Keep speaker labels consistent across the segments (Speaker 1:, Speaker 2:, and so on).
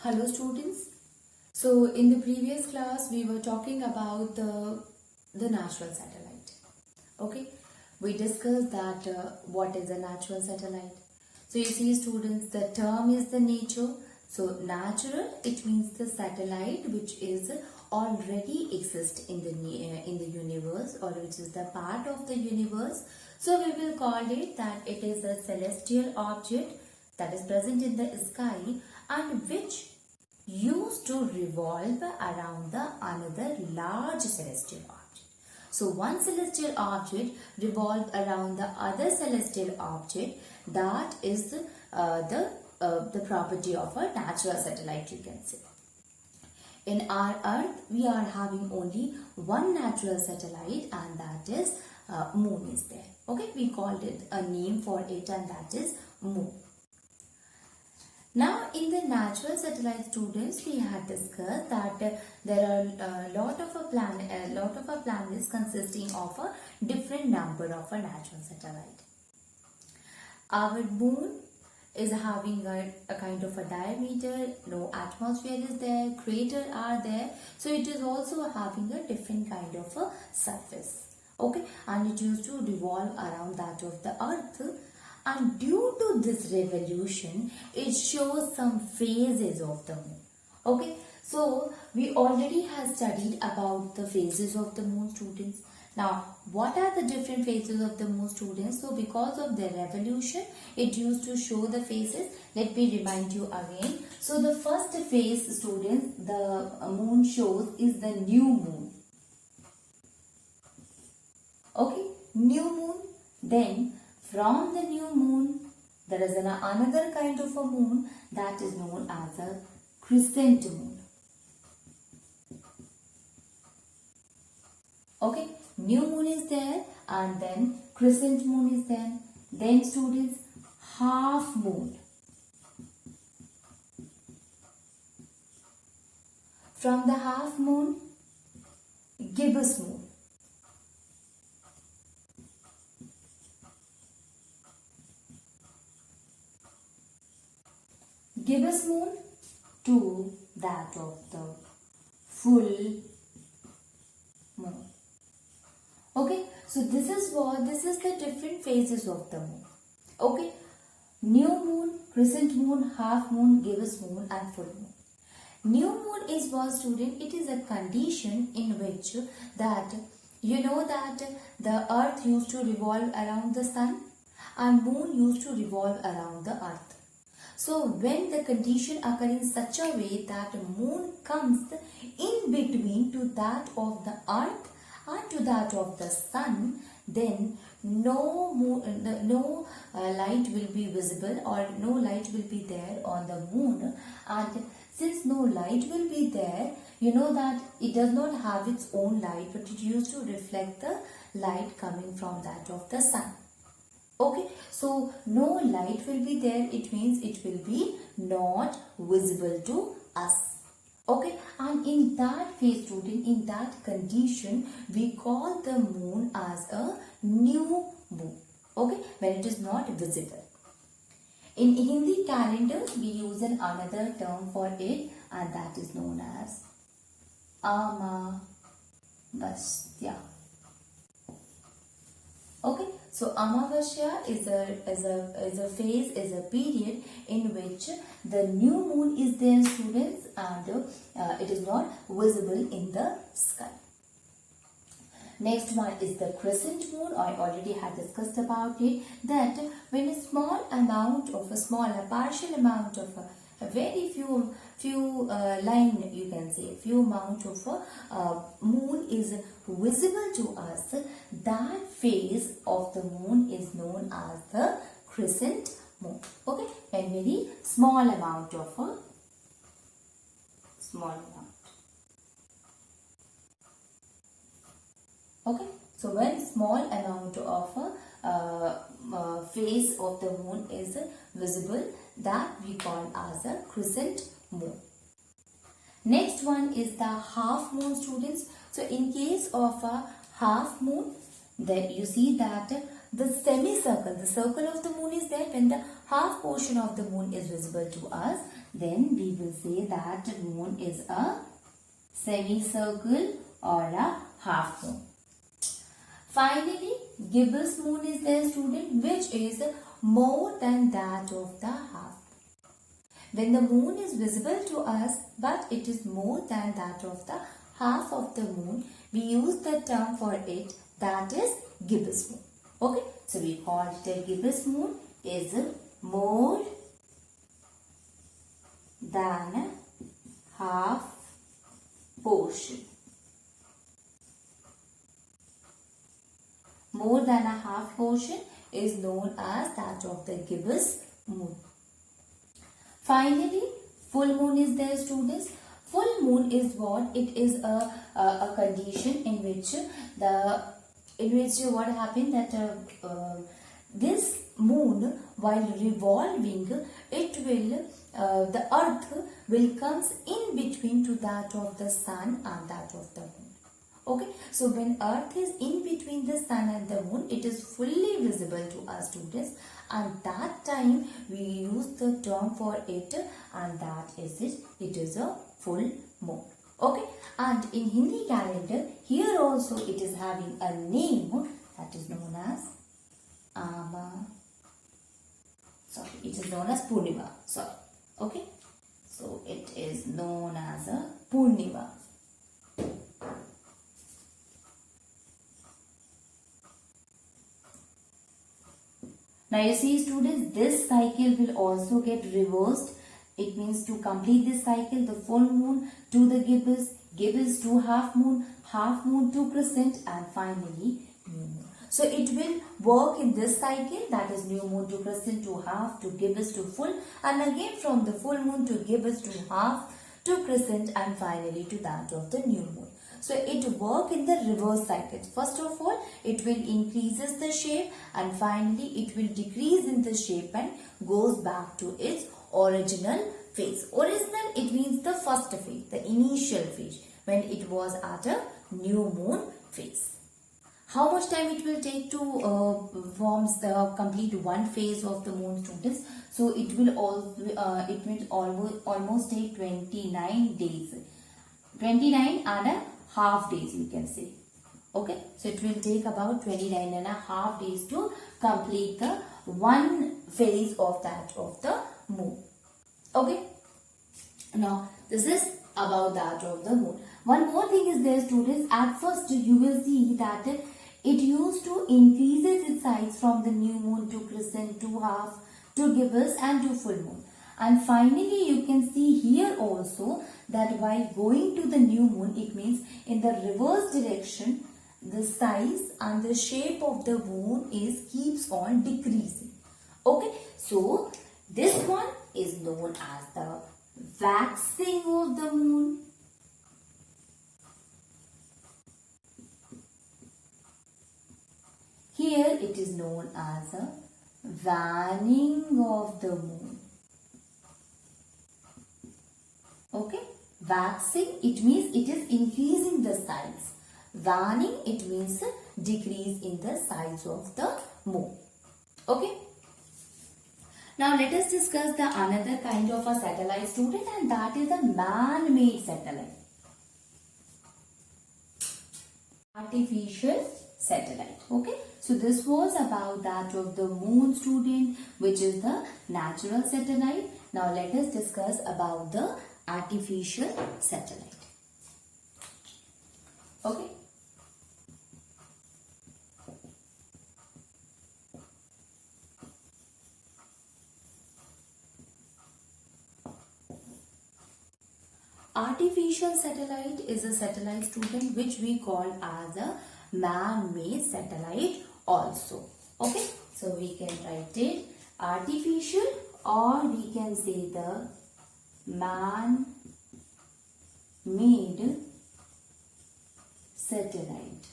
Speaker 1: Hello students. So in the previous class we were talking about the natural satellite. Okay, we discussed that what is a natural satellite. So you see students, the term is the nature. So natural, it means the satellite which is already exist in the universe, or which is the part of the universe. So we will call it that it is a celestial object that is present in the sky and which used to revolve around the another large celestial object. So one celestial object revolves around the other celestial object. That is the property of a natural satellite, you can say. In our earth, we are having only one natural satellite, and that is moon is there. Okay, we called it a name for it, and that is moon. Now, in the natural satellite students, we had discussed that there are a lot of planets consisting of a different number of a natural satellite. Our moon is having a kind of a diameter, no atmosphere is there, craters are there, so it is also having a different kind of a surface. Okay, and it used to revolve around that of the earth. And due to this revolution, it shows some phases of the moon. Okay, so we already have studied about the phases of the moon, students. Now, what are the different phases of the moon, students? So, because of the revolution, it used to show the phases. Let me remind you again. So, the first phase, students, the moon shows is the new moon. Okay, new moon. Then, from the new moon, there is another kind of a moon that is known as a crescent moon. Okay, new moon is there, and then crescent moon is there. Then students, half moon. From the half moon, gibbous moon. Gibbous moon to that of the full moon. Okay, so this is the different phases of the moon. Okay, new moon, crescent moon, half moon, gibbous moon, and full moon. New moon is what, student? It is a condition in which that you know that the earth used to revolve around the sun and moon used to revolve around the earth. So when the condition occurs in such a way that moon comes in between to that of the earth and to that of the sun, then no light will be visible, or no light will be there on the moon. And since no light will be there, you know that it does not have its own light, but it used to reflect the light coming from that of the sun. Okay, so no light will be there, it means it will be not visible to us. Okay, and in that phase, student, in that condition, we call the moon as a new moon. Okay, when it is not visible. In Hindi calendar, we use another term for it, and that is known as Amavasya. Okay, so Amavasya is a phase, is a period in which the new moon is there, students, and it is not visible in the sky. Next one is the crescent moon. I already had discussed about it, that when a partial amount of a very few line, you can say, few amount of moon is visible to us, that phase of the moon is known as the crescent moon. Okay, when very small amount of a Okay, so when small amount of a phase of the moon is visible, that we call as a crescent moon. Next one is the half moon, students. So in case of a half moon, then you see that the semicircle, the circle of the moon is there when the half portion of the moon is visible to us. then we will say that moon is a semicircle or a half moon. Finally, gibbous moon is there, student, which is more than that of the half. When the moon is visible to us, but it is more than that of the half of the moon, we use the term for it, that is gibbous moon. Okay, so we call it a gibbous moon is more than half portion. More than a half portion is known as that of the gibbous moon. Finally, full moon is there, students. Full moon is what? It is a condition in which what happened that this moon, while revolving, it will the earth will comes in between to that of the sun and that of the moon. Okay, so when earth is in between the sun and the moon, it is fully visible to us, students, and that time we use the term for it, and that is it. It is a full moon. Okay, and in Hindi calendar, here also it is having a name that is known as it is known as Purnima. Okay, so it is known as a Purnima. Now you see, students, this cycle will also get reversed. It means to complete this cycle, the full moon to the gibbous, gibbous to half moon to crescent, and finally new moon. So it will work in this cycle, that is new moon to crescent to half to gibbous to full, and again from the full moon to gibbous to half to crescent, and finally to that of the new moon. So it works in the reverse cycle. First of all, it will increases the shape, and finally it will decrease in the shape and goes back to its original phase. Original, it means the first phase, the initial phase, when it was at a new moon phase. How much time it will take to forms the complete one phase of the moon, students? So it will almost take 29 days. 29 and a half days, you can say. Okay, so it will take about 29 and a half days to complete the one phase of that of the moon. Okay, now this is about that of the moon. One more thing is there, students. At first you will see that it used to increase its size from the new moon to crescent to half to gibbous and to full moon. And finally you can see here also that while going to the new moon, it means in the reverse direction, the size and the shape of the moon keeps on decreasing. Okay, so this one is known as the waxing of the moon. Here it is known as a waning of the moon. Okay, waxing, it means it is increasing the size. Waning, it means a decrease in the size of the moon. Okay. Now let us discuss the another kind of a satellite, student, and that is a man-made satellite. Artificial satellite. Okay, so this was about that of the moon, student, which is the natural satellite. Now let us discuss about the artificial satellite. Okay. Artificial satellite is a satellite, student, which we call as a man-made satellite also. Okay, so we can write it artificial, or we can say the man-made satellite.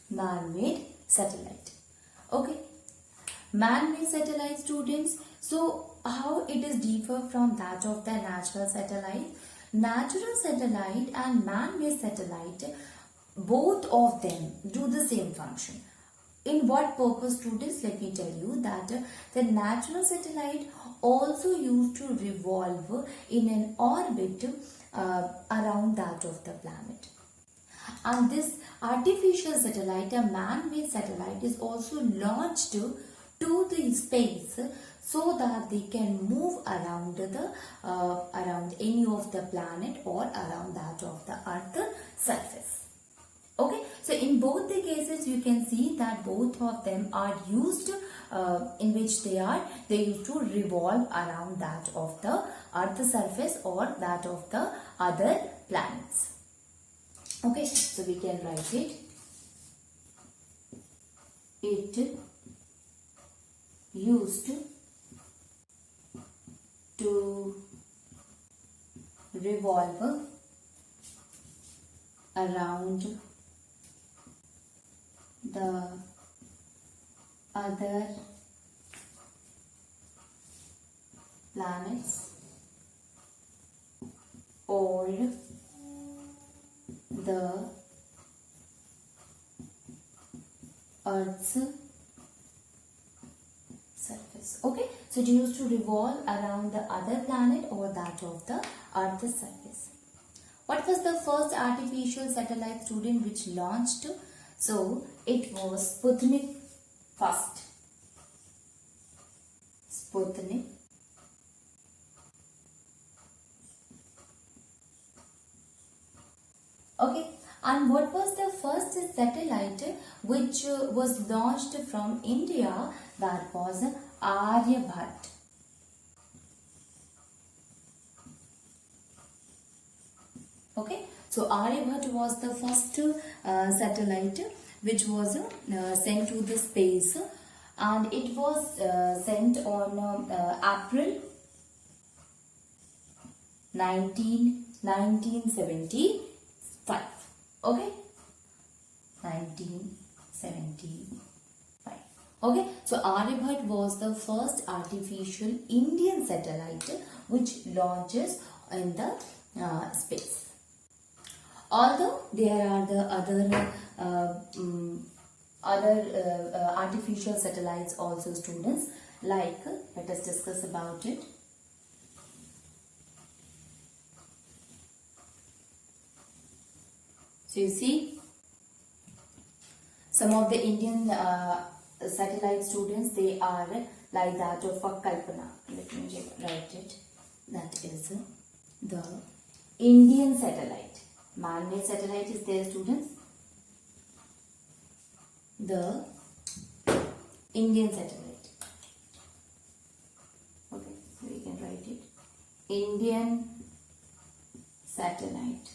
Speaker 1: Man-made satellite. Okay, man-made satellite, students. So how it is differ from that of the natural satellite? Natural satellite and man-made satellite, both of them do the same function. In what purpose, students? Let me tell you that the natural satellite also used to revolve in an orbit around that of the planet. And this artificial satellite, a man-made satellite, is also launched to the space so that they can move around around any of the planet or around that of the Earth surface. Okay, so in both the cases you can see that both of them are used in which they used to revolve around that of the Earth surface or that of the other planets. Okay, so we can write it. It used to revolve around the other planets or the Earth's surface. Okay, so it used to revolve around the other planet or that of the Earth's surface. What was the first artificial satellite, student, which launched? So it was Sputnik first. Sputnik. Okay, and what was the first satellite which was launched from India? That was Aryabhat. Okay, so Aryabhat was the first satellite which was sent to the space, and it was sent on April 1975. Okay, 1975. Okay, so Aryabhat was the first artificial Indian satellite which launches in the space. Although there are the other artificial satellites also, students, like let us discuss about it. So you see, some of the Indian satellite, students, they are like that of a Kalpana. Let me write it. That is the Indian satellite. Man-made satellite is there, students. The Indian satellite. Okay, so we can write it. Indian satellite.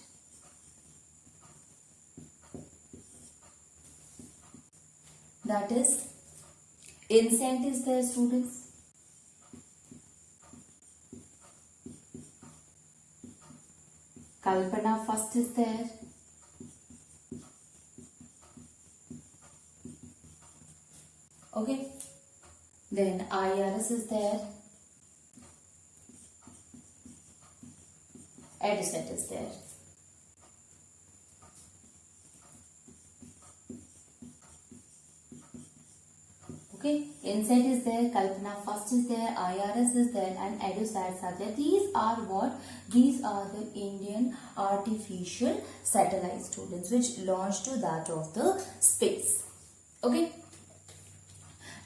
Speaker 1: That is, INSAT is there, students. Kalpana first is there. Okay. Then IRS is there. EDUSAT is there. Okay, INSAT is there, Kalpana first is there, IRS is there, and EDUSATs are there. These are what? These are the Indian artificial satellite, students, which launched to that of the space. Okay.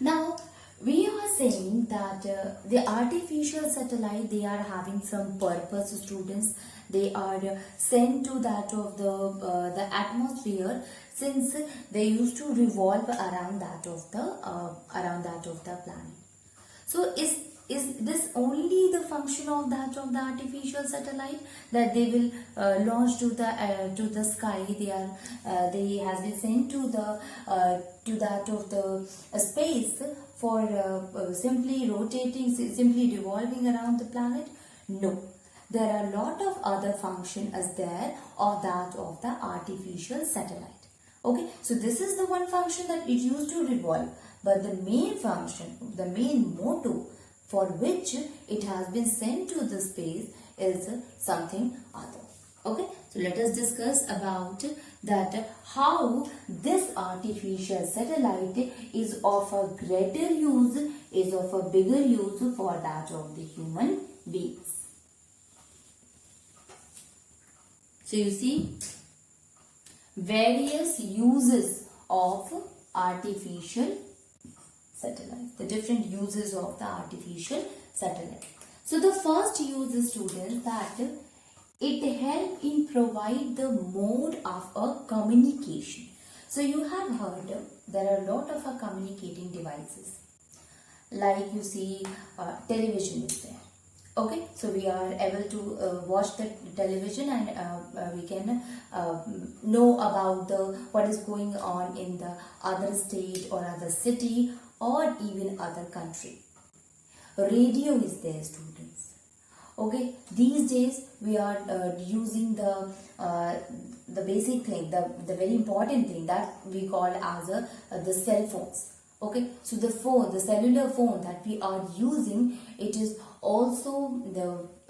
Speaker 1: Now, we are saying that the artificial satellite, they are having some purpose, students. They are sent to that of the atmosphere, since they used to revolve around that of the planet. So is this only the function of that of the artificial satellite, that they will launch to the sky? They has been sent to that of the space for simply rotating, simply revolving around the planet? No. There are a lot of other functions as there of that of the artificial satellite. Okay, so this is the one function that it used to revolve, but the main function, the main motto for which it has been sent to the space is something other. Okay, so let us discuss about that how this artificial satellite is of a greater use, is of a bigger use for that of the human beings. So you see various uses of artificial satellite, the different uses of the artificial satellite. So the first use is, students, that it help in provide the mode of a communication. So you have heard there are a lot of communicating devices, like you see television is there. Okay, so we are able to watch the television, and we can know about what is going on in the other state or other city or even other country. Radio is there, students. Okay, these days we are using the basic thing, the very important thing that we call as the cell phones. Okay, so the cellular phone that we are using, it is also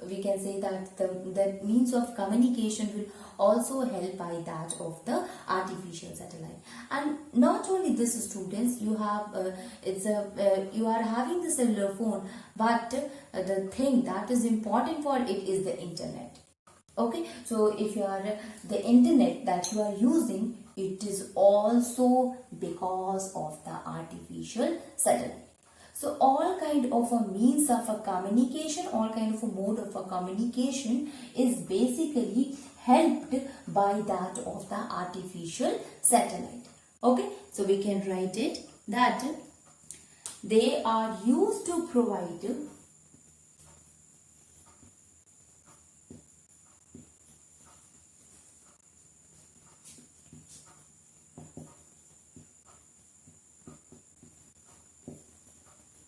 Speaker 1: we can say that the means of communication will also help by that of the artificial satellite. And not only this, students, you have you are having the cellular phone, but the thing that is important for it is the internet. Okay, so if you are the internet that you are using, it is also because of the artificial satellite. So all kind of a means of a communication, all kind of a mode of a communication is basically helped by that of the artificial satellite. Okay, so we can write it that they are used to provide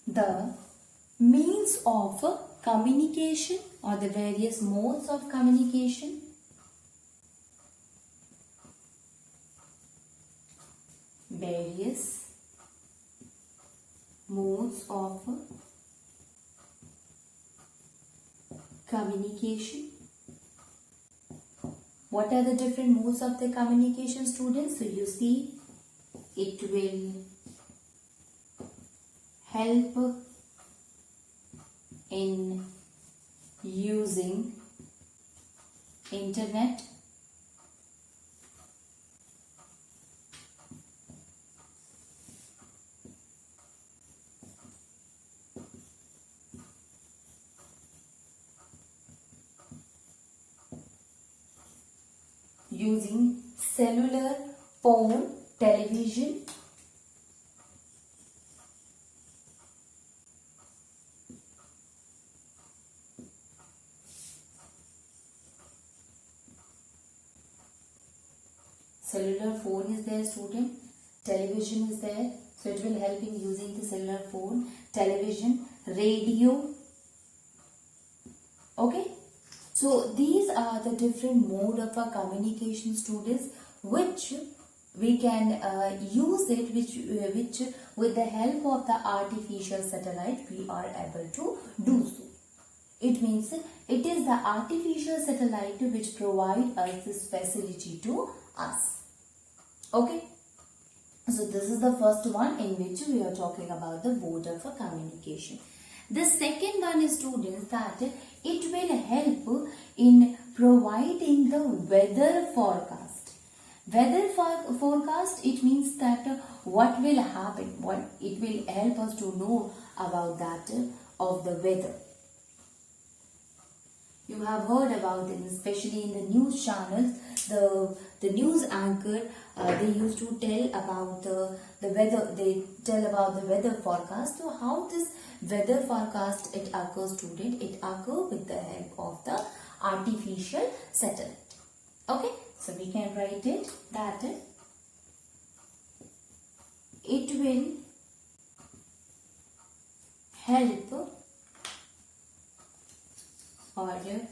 Speaker 1: the means of communication or the various modes of communication communication. What are the different modes of the communication, students? So you see, it will help in using internet, using cellular phone, television, cellular phone is there, student, television is there, so it will help in using the cellular phone, television, radio. Okay, so these are the different mode of our communication, students, which we can use it, which with the help of the artificial satellite we are able to do so. It means it is the artificial satellite which provide us this facility to us. Okay, so this is the first one in which we are talking about the mode of a communication. The second one is, students, that it will help in providing the weather forecast. Weather forecast, it means that what will happen, what it will help us to know about that of the weather. You have heard about it, especially in the news channels, the news anchor, they used to tell about the weather, they tell about the weather forecast. So how this weather forecast it occurs, student? It occurs with the help of the artificial satellite. Okay, so we can write it that it will help or it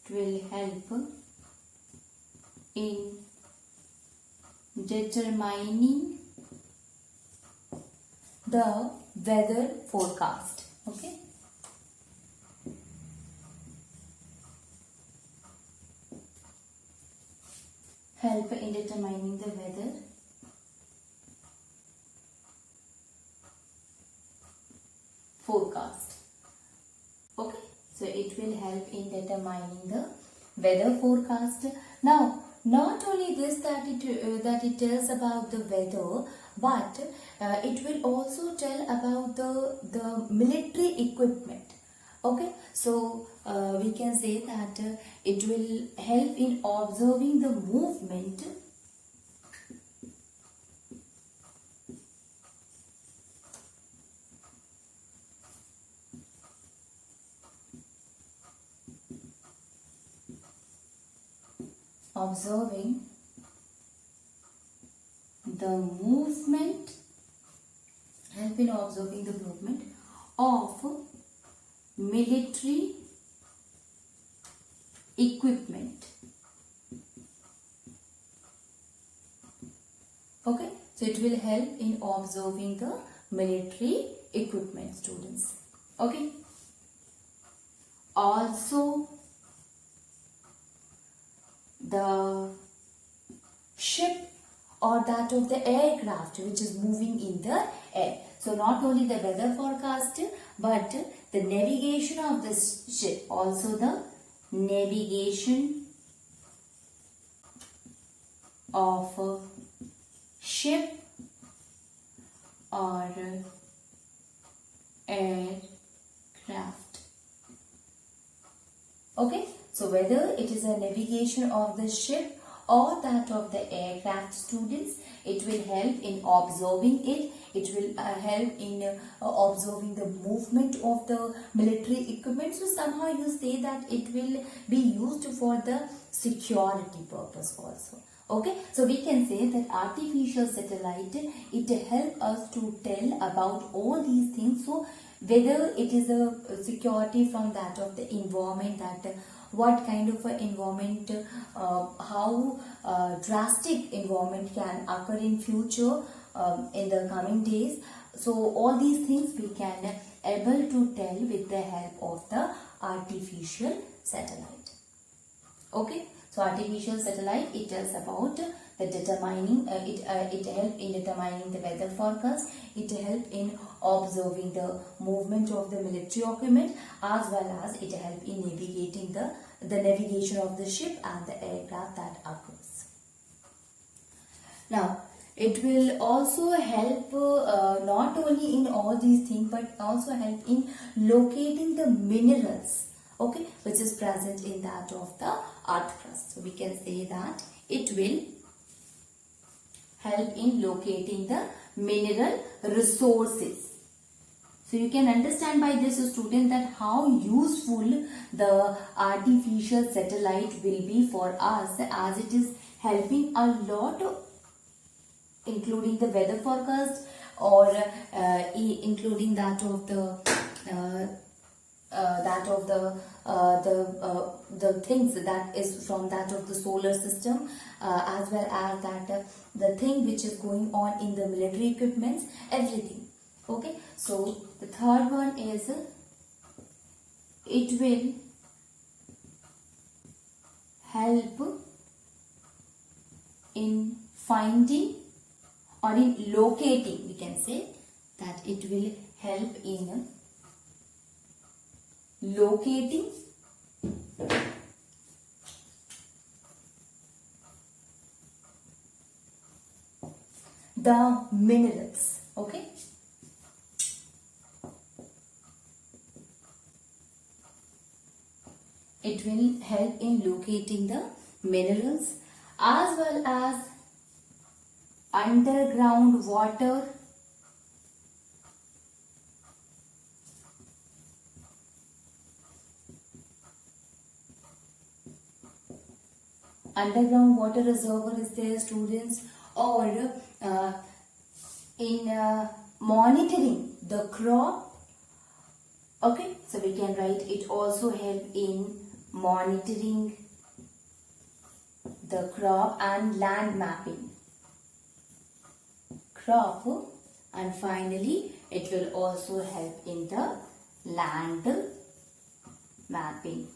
Speaker 1: will help in determining the weather forecast. Okay, help in determining the weather forecast. Okay, so it will help in determining the weather forecast. Now, not only this that it tells about the weather, but it will also tell about the military equipment. Okay, so we can say that it will help in observing the movement observing the movement help in observing the movement of military equipment. Okay, so it will help in observing the military equipment, students. Okay, also the ship or that of the aircraft which is moving in the air. So not only the weather forecast, but the navigation of this ship, also the navigation of a ship or aircraft. Okay, so whether it is a navigation of the ship or that of the aircraft, students, it will help in observing it. It will help in observing the movement of the military equipment. So somehow you say that it will be used for the security purpose also. Okay, so we can say that artificial satellite, it helps us to tell about all these things. So whether it is a security from that of the environment, that what kind of an environment, how drastic environment can occur in future, in the coming days. So all these things we can able to tell with the help of the artificial satellite. Okay, so artificial satellite, it tells about the determining, it help in determining the weather forecast. It help in observing the movement of the military equipment, as well as it help in navigating the navigation of the ship and the aircraft that occurs. Now, it will also help not only in all these things, but also help in locating the minerals, okay, which is present in that of the earth crust. So we can say that it will help in locating the mineral resources. So you can understand by this, student, that how useful the artificial satellite will be for us, as it is helping a lot, including the weather forecast, or including that of the things that is from that of the solar system, as well as that the thing which is going on in the military equipments, everything. Okay, so the third one is it will help in finding or in locating. We can say that it will help in locating the minerals. Okay, it will help in locating the minerals, as well as underground water, underground water reservoir is there, students, or in monitoring the crop. Okay, so we can write it also help in monitoring the crop and land mapping. Crop, and finally it will also help in the land mapping.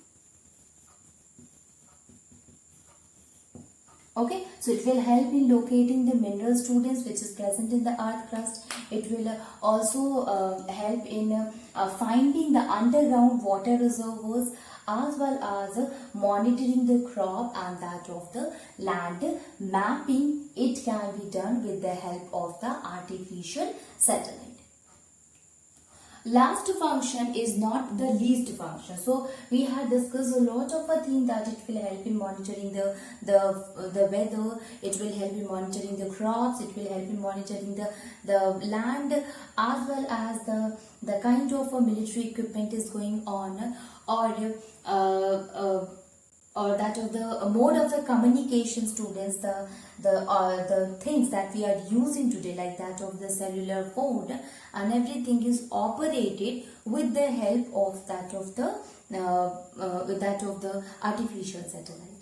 Speaker 1: Okay, so it will help in locating the mineral students which is present in the earth crust. It will also help in finding the underground water reservoirs, as well as monitoring the crop and that of the land. Mapping it can be done with the help of the artificial satellite. Last function is not the least function. So we have discussed a lot of a thing that it will help in monitoring the weather, it will help in monitoring the crops, it will help in monitoring the land, as well as the kind of a military equipment is going on, or that of the mode of the communication students, the things that we are using today, like that of the cellular phone, and everything is operated with the help of that of the artificial satellite.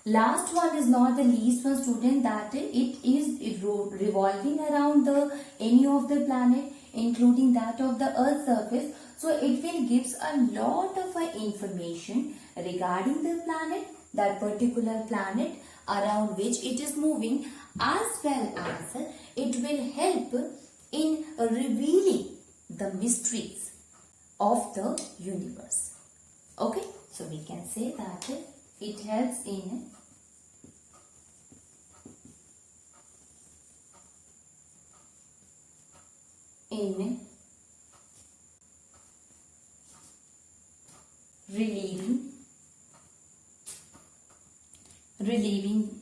Speaker 1: Last one is not the least one, student, that it is revolving around any of the planet, including that of the earth surface. So it will gives a lot of information regarding the planet, that particular planet around which it is moving, as well as it will help in revealing the mysteries of the universe. Okay, so we can say that it helps in relieving,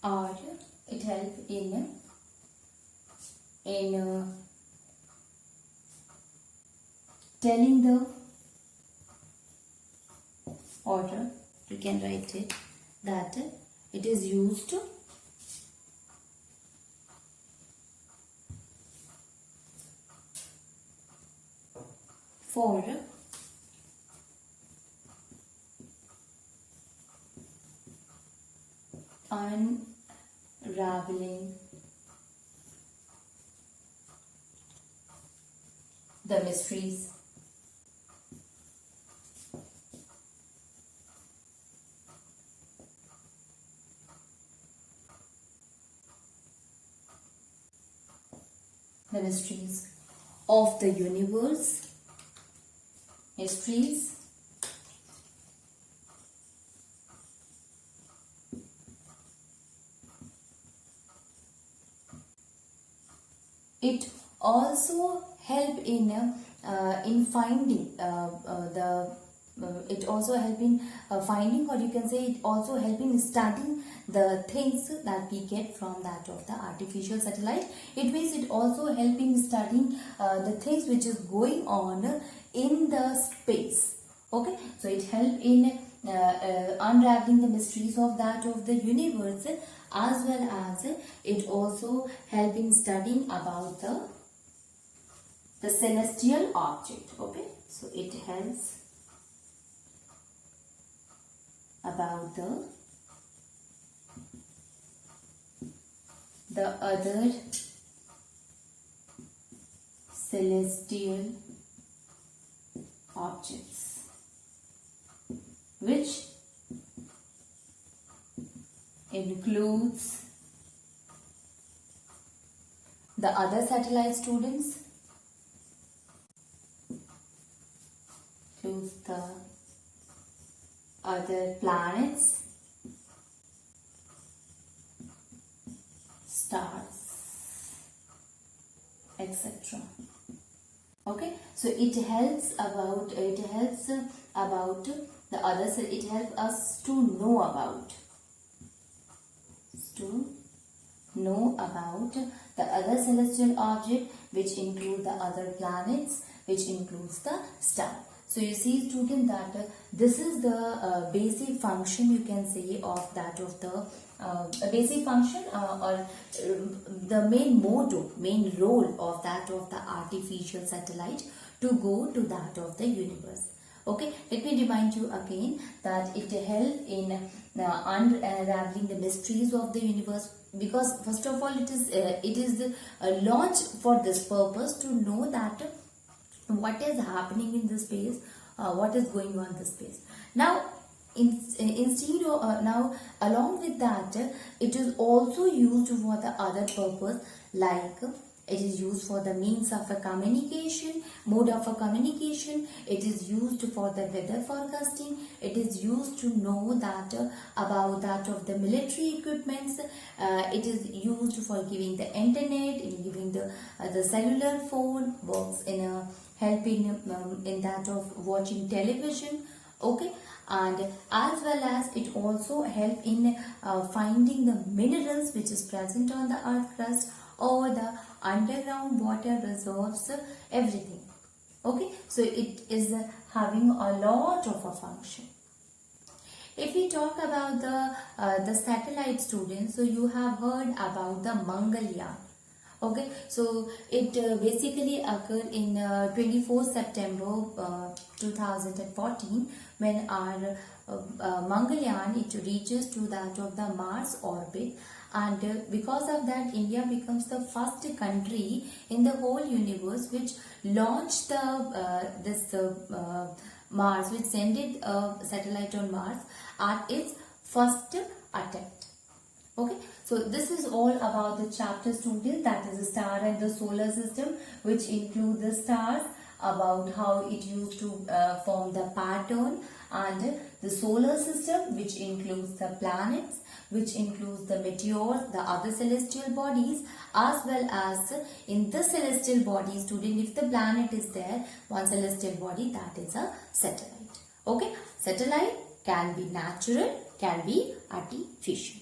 Speaker 1: or it helps in telling the order. You can write it that it is used for unraveling the mysteries of the universe, mysteries it also help in finding it also help in finding, or you can say it also help in studying the things that we get from that of the artificial satellite. It means it also help in studying the things which is going on in the space. Okay, so it help in unraveling the mysteries of that of the universe, as well as it also help in studying about the celestial object. Okay, so it helps about the other celestial objects, which includes the other satellite students, includes the other planets, stars, etc. Okay, so it helps about the others. It helps us to know about the other celestial object, which include the other planets, which includes the star. So you see, student, that this is the basic function, you can say, of that of the basic function or the main motto, main role of that of the artificial satellite to go to that of the universe. Okay, let me remind you again that it helps in unraveling the mysteries of the universe, because first of all it is launched for this purpose, to know that what is happening in the space, what is going on in the space. Now Instead of now, along with that, it is also used for the other purpose, like it is used for the means of a communication, mode of a communication. It is used for the weather forecasting. It is used to know that about that of the military equipments. It is used for giving the internet, in giving the cellular phone, works in a helping in that of watching television. Okay, and as well as it also help in finding the minerals which is present on the earth crust or the underground water reserves, everything. Okay, so it is having a lot of a function. If we talk about the satellite, students, so you have heard about the Mangalyaan. Okay, so it basically occurred in 24 September 2014, when our Mangalyaan, it reaches to that of the Mars orbit, and because of that, India becomes the first country in the whole universe which launched Mars, which sent a satellite on Mars at its first attempt. Okay, so this is all about the chapter, students, that is the star and the solar system, which include the stars, about how it used to form the pattern, and the solar system, which includes the planets, which includes the meteors, the other celestial bodies, as well as in the celestial body, student, if the planet is there, one celestial body, that is a satellite. Okay, satellite can be natural, can be artificial.